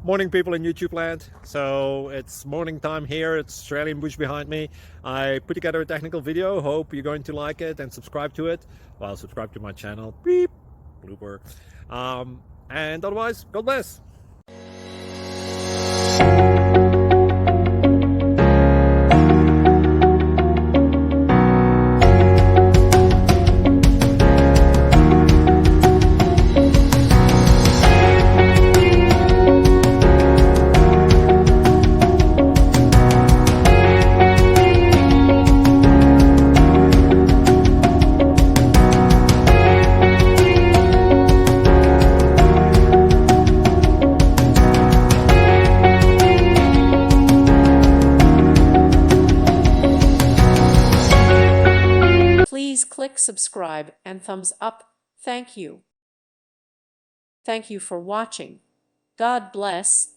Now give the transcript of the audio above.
Morning, people in YouTube land. So it's morning time here. It's Australian bush behind me. I put together a technical video. Hope you're going to like it and subscribe to it. Well, subscribe to my channel. Beep, blooper. And otherwise, God bless. Please click subscribe and thumbs up. Thank you. Thank you for watching. God bless.